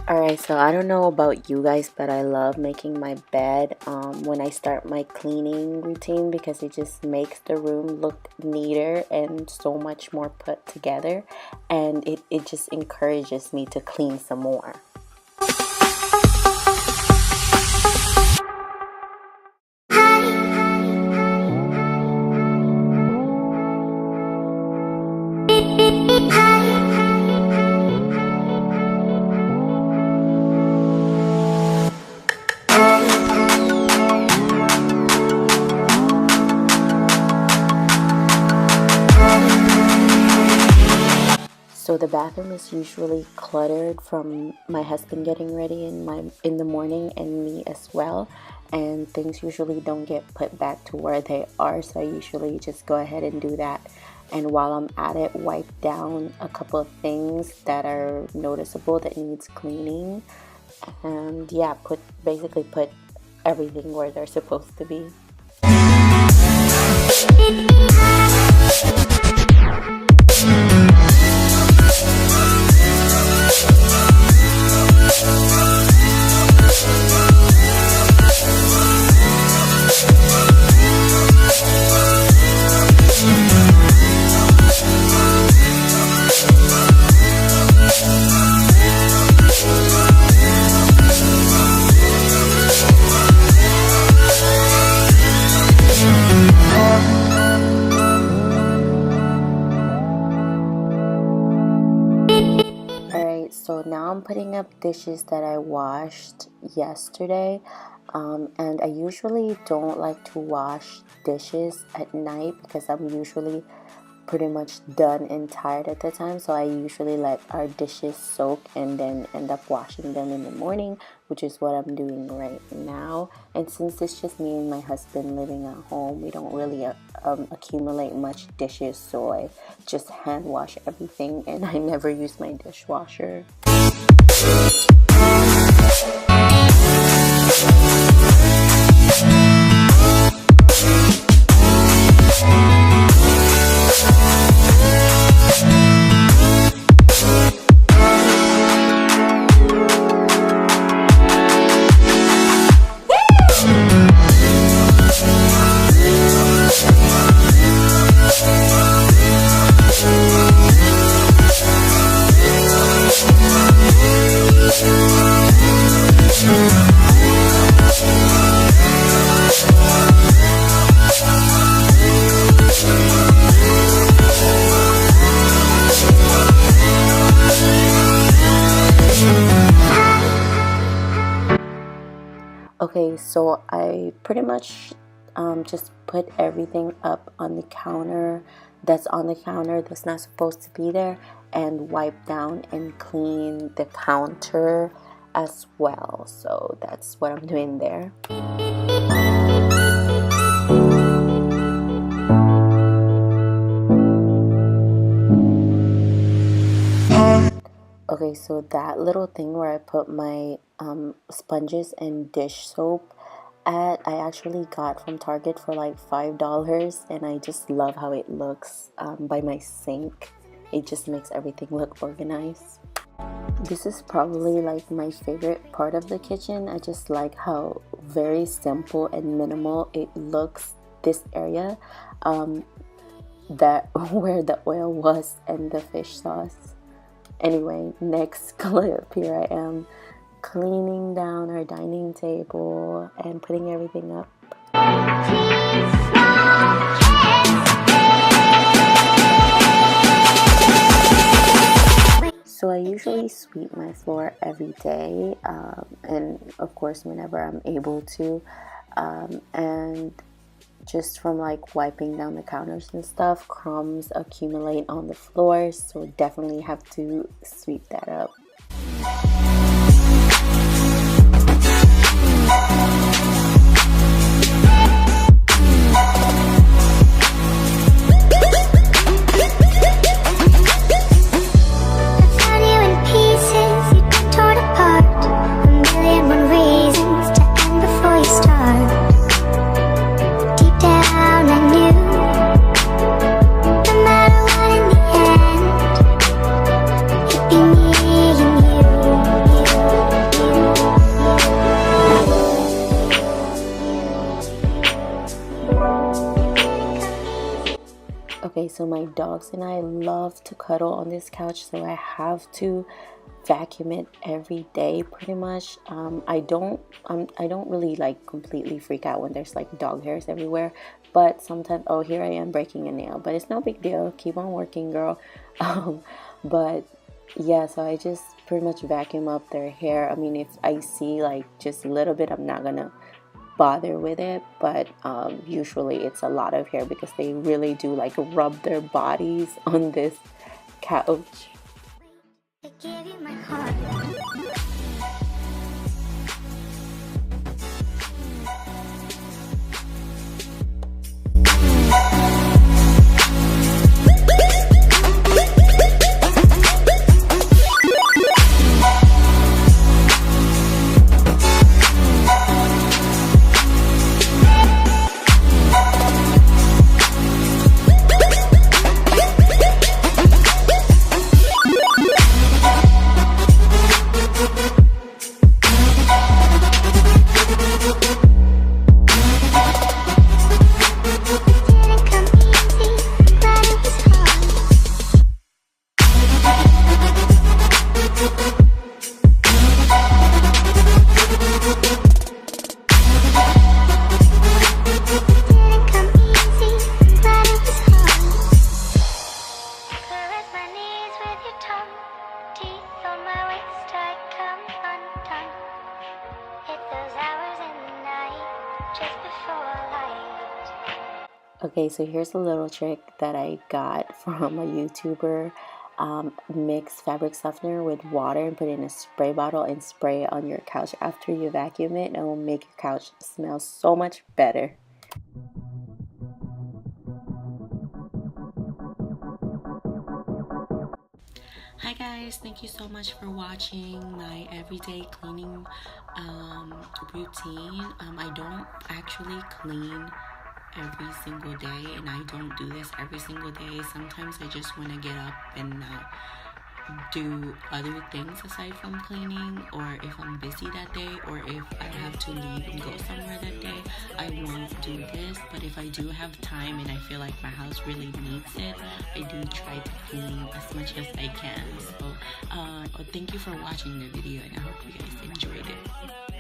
Alright, so I don't know about you guys, but I love making my bed when I start my cleaning routine because it just makes the room look neater and so much more put together, and it just encourages me to clean some more. So the bathroom is usually cluttered from my husband getting ready in the morning and me as well, and things usually don't get put back to where they are, so I usually just go ahead and do that. And while I'm at it, wipe down a couple of things that are noticeable that needs cleaning, and yeah, basically put everything where they're supposed to be. So now I'm putting up dishes that I washed yesterday, and I usually don't like to wash dishes at night because I'm usually pretty much done and tired at the time, so I usually let our dishes soak and then end up washing them in the morning, which is what I'm doing right now. And since it's just me and my husband living at home, we don't really accumulate much dishes, so I just hand wash everything and I never use my dishwasher. Okay, so I pretty much just put everything up on the counter that's not supposed to be there, and wipe down and clean the counter as well. So that's what I'm doing there. Okay, so that little thing where I put my sponges and dish soap at, I actually got from Target for like $5, and I just love how it looks by my sink. It just makes everything look organized. This is probably like my favorite part of the kitchen. I just like how very simple and minimal it looks, this area that where the oil was and the fish sauce. Anyway, next clip, here I am cleaning down our dining table and putting everything up. So I usually sweep my floor every day, and of course whenever I'm able to, and just from like wiping down the counters and stuff, crumbs accumulate on the floor, so definitely have to sweep that up. so my dogs and I love to cuddle on this couch, so I have to vacuum it every day pretty much. I don't really like completely freak out when there's like dog hairs everywhere, but sometimes, oh, here I am breaking a nail, but it's no big deal, keep on working, girl. But yeah, so I just pretty much vacuum up their hair. I mean, if I see like just a little bit, I'm not gonna bother with it, but usually it's a lot of hair because they really do like rub their bodies on this couch. I gave you my heart. Okay, so here's a little trick that I got from a YouTuber. Mix fabric softener with water and put it in a spray bottle and spray it on your couch after you vacuum it, and it will make your couch smell so much better. Hi guys, thank you so much for watching my everyday cleaning routine. I don't actually clean every single day, and I don't do this every single day. Sometimes I just want to get up and do other things aside from cleaning, or if I'm busy that day, or if I have to leave and go somewhere that day, I won't do this. But if I do have time and I feel like my house really needs it, I do try to clean as much as I can. So thank you for watching the video, and I hope you guys enjoyed it.